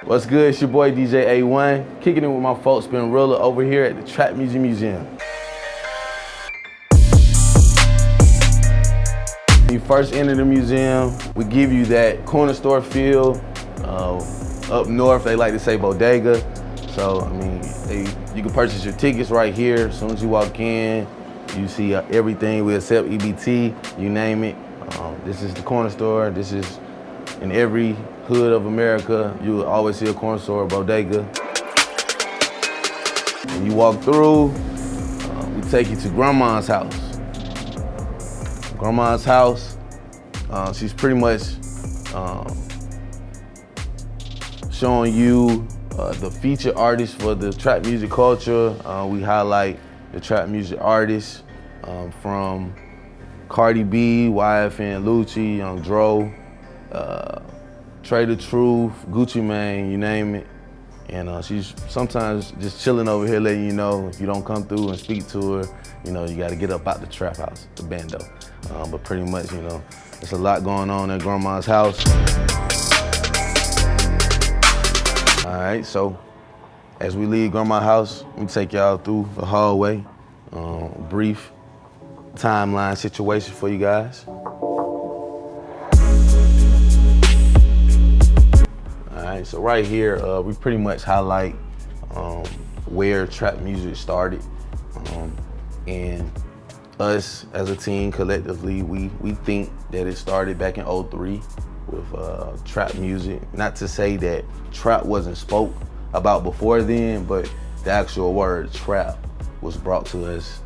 What's good? It's your boy DJ A1, kicking it with my folks Spinrilla over here at the Trap Music Museum. When you first enter the museum, we give you that corner store feel. Up north, they like to say bodega. So, I mean, you can purchase your tickets right here. As soon as you walk in, you see everything. We accept EBT, you name it. This is the corner store. This is in every hood of America. You will always see a corner store, bodega. When you walk through, we take you to Grandma's house. Grandma's house, she's pretty much showing you the featured artists for the trap music culture. We highlight the trap music artists from Cardi B, YFN Lucci, Young Dro, Trey the Truth, Gucci Mane, you name it. And she's sometimes just chilling over here letting you know if you don't come through and speak to her, you know, you gotta get up out the trap house, the bando. But pretty much, you know, there's a lot going on at Grandma's house. All right, so as we leave Grandma's house, we take y'all through the hallway, brief timeline situation for you guys. All right, so right here, we pretty much highlight where trap music started. And us as a team collectively, we think that it started back in '03 with trap music. Not to say that trap wasn't spoke about before then, but the actual word trap was brought to us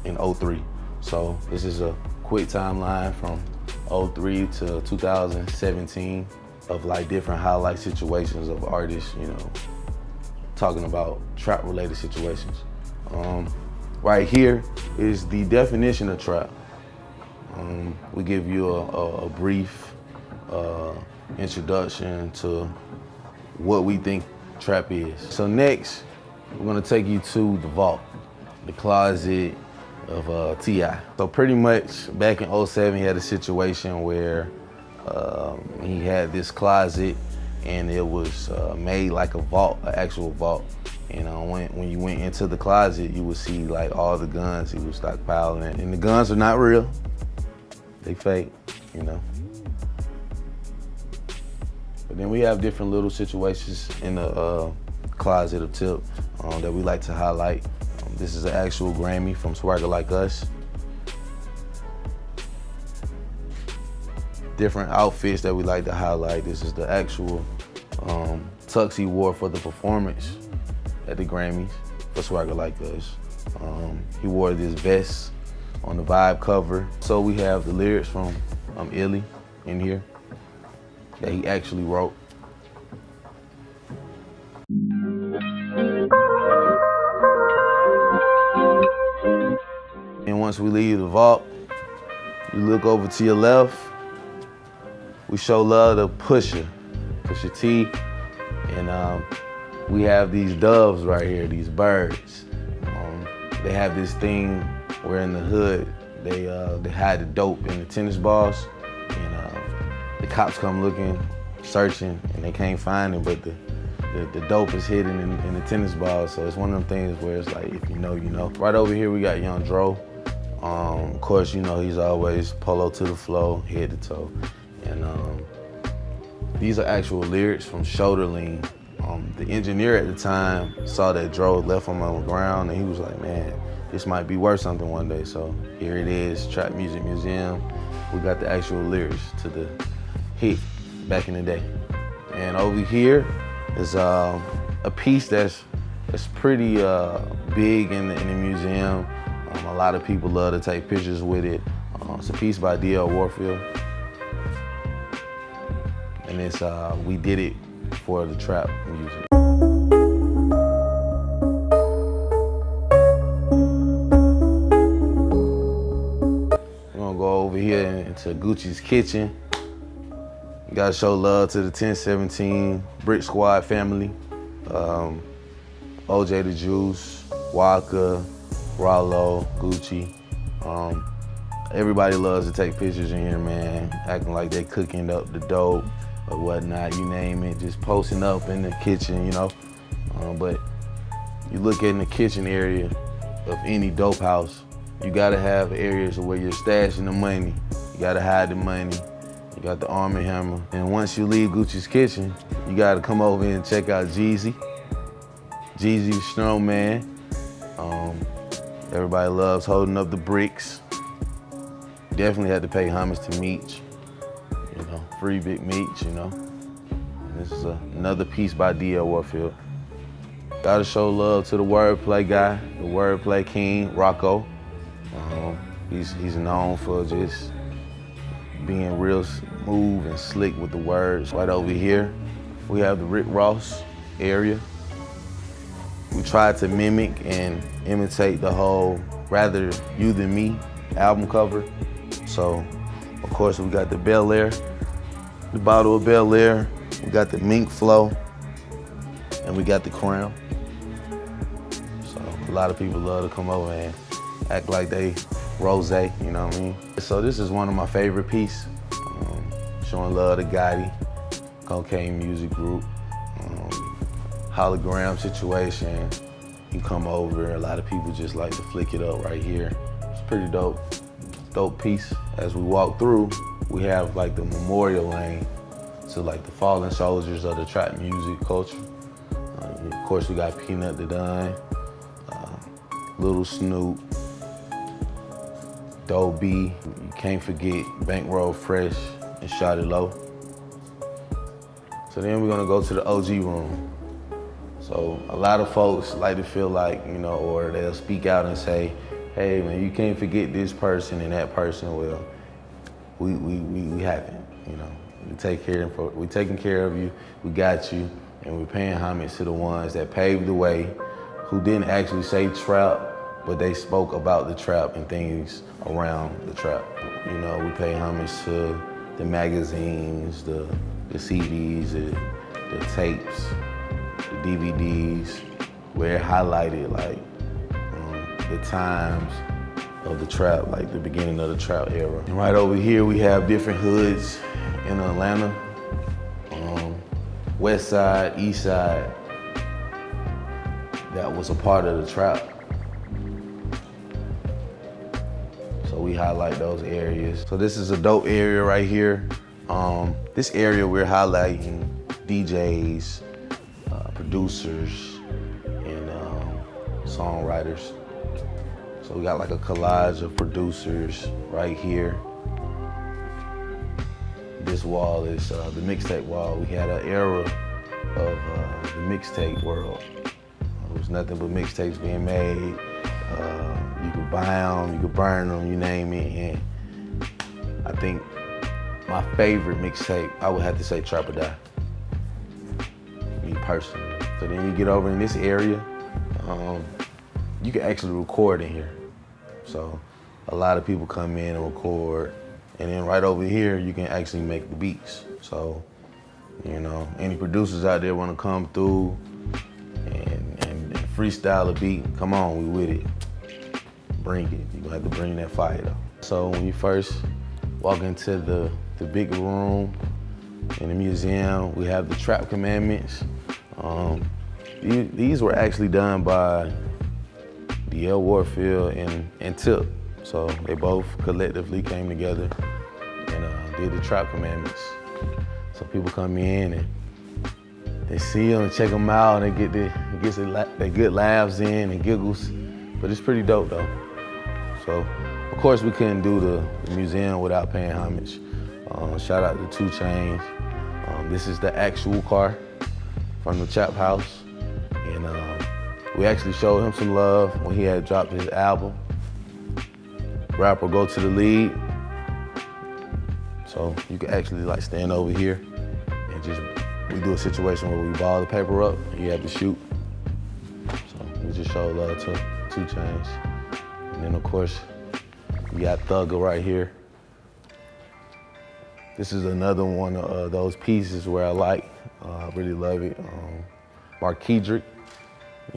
in '03. So this is a quick timeline from '03 to 2017 of like different highlight situations of artists, you know, talking about trap related situations. Right here is the definition of trap. We give you a brief introduction to what we think trap is. So next, we're gonna take you to the vault, the closet of T.I. So pretty much back in '07, he had a situation where he had this closet and it was made like a vault, an actual vault. And when you went into the closet, you would see like all the guns he was stockpiling. And the guns are not real, they fake, you know. But then we have different little situations in the closet of Tip that we like to highlight. This is an actual Grammy from Swagger Like Us. Different outfits that we like to highlight. This is the actual tux he wore for the performance at the Grammys for Swagger Like Us. He wore this vest on the Vibe cover. So we have the lyrics from Illy in here that he actually wrote. And once we leave the vault, you look over to your left, we show love to Pusha T, and we have these doves right here, these birds. They have this thing where in the hood, they hide the dope in the tennis balls, and the cops come looking, searching, and they can't find it, but the dope is hidden in the tennis balls. So it's one of them things where it's like, if you know, you know. Right over here, we got Young Dro. Of course, you know, he's always polo to the flow, head to toe. And these are actual lyrics from Shoulder Lean. The engineer at the time saw that Dro left him on the ground, and he was like, man, this might be worth something one day. So here it is, Trap Music Museum. We got the actual lyrics to the hit back in the day. And over here is a piece that's pretty big in the museum. A lot of people love to take pictures with it. It's a piece by D.L. Warfield. And it's we did it for the trap music. We're gonna go over here into Gucci's kitchen. You gotta show love to the 1017 Brick Squad family. OJ the Juice, Waka, Rollo, Gucci. Everybody loves to take pictures in here, man, acting like they cooking up the dope. or whatnot, you name it, just posting up in the kitchen, you know. But you look in the kitchen area of any dope house, you gotta have areas where you're stashing the money. You gotta hide the money. You got the Arm & Hammer. And once you leave Gucci's Kitchen, you gotta come over and check out Jeezy. Jeezy the Snowman. Everybody loves holding up the bricks. Definitely had to pay homage to Meech. You know, free Big Meech, you know. And this is another piece by D.L. Warfield. Gotta show love to the wordplay guy, the wordplay king, Rocco. He's known for just being real smooth and slick with the words. Right over here, we have the Rick Ross area. We tried to mimic and imitate the whole Rather You Than Me album cover. So, of course, we got the Bel Air, the bottle of Bel Air, we got the mink flow, and we got the crown. So, a lot of people love to come over and act like they rosé, you know what I mean? So this is one of my favorite pieces, showing love to Gotti, Cocaine Music Group. Hologram situation, you come over, a lot of people just like to flick it up right here. It's pretty dope piece. As we walk through, we have like the memorial lane to like the fallen soldiers of the trap music culture. Of course, we got Peanut the Don, Little Snoop, Doe B. You can't forget Bankroll Fresh and Shawty Low. So then we're gonna go to the OG room. So a lot of folks like to feel like, you know, or they'll speak out and say, hey man, you can't forget this person and that person. Well, we haven't, you know. We taking care of you, we got you, and we're paying homage to the ones that paved the way, who didn't actually say trap, but they spoke about the trap and things around the trap. You know, we pay homage to the magazines, the CDs, the tapes, the DVDs, where it highlighted like the times of the trap, like the beginning of the trap era. And right over here we have different hoods in Atlanta, West Side, East Side, that was a part of the trap. So we highlight those areas. So this is a dope area right here. This area we're highlighting DJs, producers, and songwriters. So we got like a collage of producers right here. This wall is the mixtape wall. We had an era of the mixtape world. There was nothing but mixtapes being made. You could buy them, you could burn them, you name it. And I think my favorite mixtape, I would have to say Trap or Die, me personally. So then you get over in this area, you can actually record in here. So a lot of people come in and record, and then right over here, you can actually make the beats. So, you know, any producers out there wanna come through and freestyle a beat, come on, we with it. Bring it, you're gonna have to bring that fire though. So when you first walk into the big room in the museum, we have the Trap Commandments. These were actually done by D.L. Warfield and Tip. So they both collectively came together and did the Trap Commandments. So people come in and they see them and check them out and they get their good laughs in and giggles. But it's pretty dope though. So of course we couldn't do the museum without paying homage. Shout out to 2 Chainz. This is the actual car from the Chap House. And we actually showed him some love when he had dropped his album. Rapper Go to the Lead. So you can actually like stand over here and just, we do a situation where we ball the paper up and you have to shoot. So we just show love to 2 Chainz. And then of course, we got Thugger right here. This is another one of those pieces where I really love it. Mark Kedrick,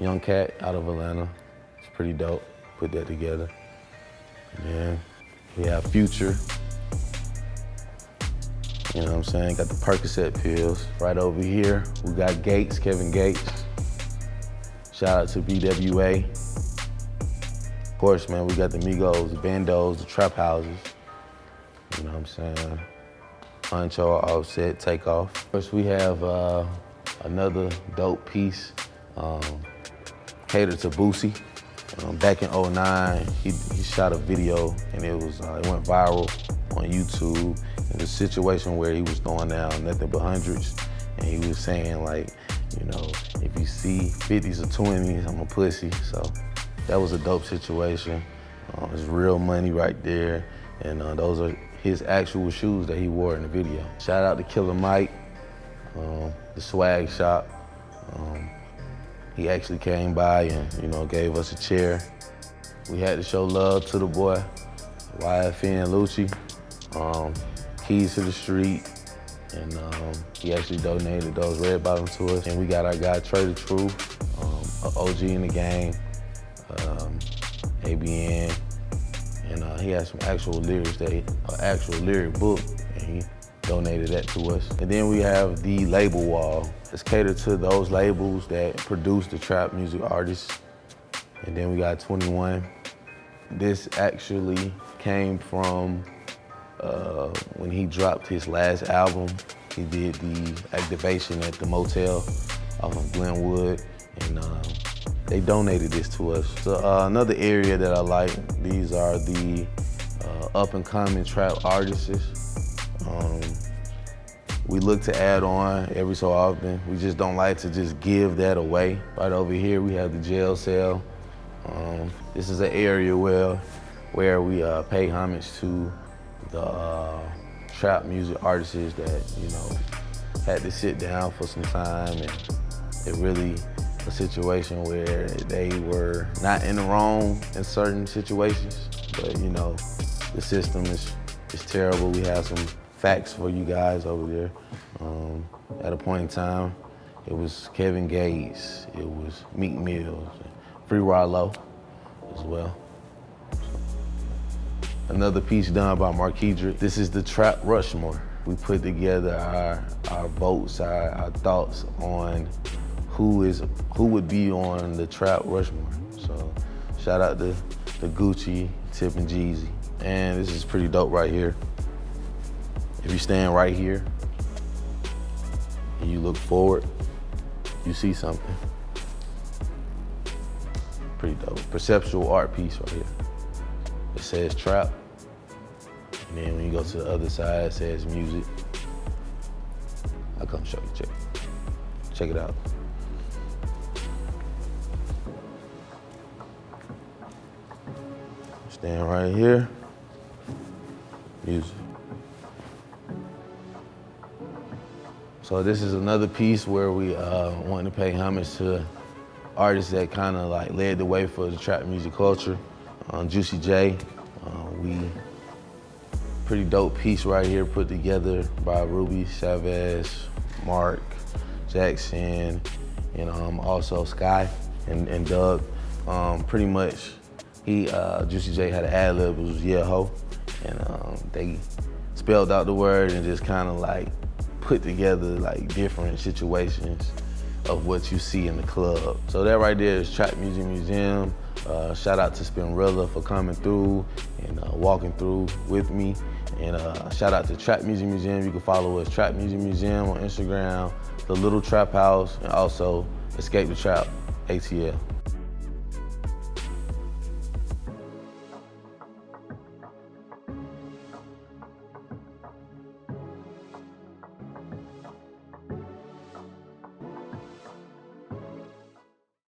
young cat out of Atlanta. It's pretty dope, put that together. And then we have Future. You know what I'm saying? Got the Percocet pills. Right over here, we got Gates, Kevin Gates. Shout out to BWA. Of course, man, we got the Migos, the Bandos, the Trap Houses. You know what I'm saying? Huncho, Offset, Takeoff. First, we have another dope piece, catered to Boosie. Back in '09, he shot a video and it went viral on YouTube. It was a situation where he was throwing down nothing but hundreds, and he was saying like, you know, if you see 50s or 20s, I'm a pussy. So that was a dope situation. It's real money right there, and those are his actual shoes that he wore in the video. Shout out to Killer Mike, the swag shop. He actually came by and, you know, gave us a chair. We had to show love to the boy, YFN Lucci, Keys to the Street, and he actually donated those red bottoms to us. And we got our guy Trey the Truth, an OG in the game, ABN, and he had some actual lyrics, an actual lyric book, and he donated that to us. And then we have the label wall. It's catered to those labels that produce the trap music artists. And then we got 21. This actually came from when he dropped his last album. He did the activation at the motel off of Glenwood, and they donated this to us. So another area that I like, these are the up-and-coming trap artists. We look to add on every so often. We just don't like to just give that away. Right over here, we have the jail cell. This is an area where we pay homage to the trap music artists that, you know, had to sit down for some time, and it really a situation where they were not in the wrong in certain situations, but you know, the system is terrible. We have some facts for you guys over there. At a point in time, it was Kevin Gates, it was Meek Mills, Free Rallo as well. Another piece done by Marquidrick. This is the Trap Rushmore. We put together our votes, our thoughts on who would be on the Trap Rushmore. So shout out to Gucci, Tip, and Jeezy. And this is pretty dope right here. If you stand right here and you look forward, you see something. Pretty dope. Perceptual art piece right here. It says trap. And then when you go to the other side, it says music. I'll come show you, check it out. Stand right here, music. So this is another piece where we want to pay homage to artists that kind of like led the way for the trap music culture. Juicy J, pretty dope piece right here put together by Ruby, Chavez, Mark, Jackson, and also Sky and Doug. Pretty much, Juicy J had an ad-lib, it was yeah ho, and they spelled out the word and just kind of like put together like different situations of what you see in the club. So that right there is Trap Music Museum. Shout out to Spinrilla for coming through and walking through with me. And shout out to Trap Music Museum. You can follow us, Trap Music Museum on Instagram, The Little Trap House, and also Escape the Trap, ATL.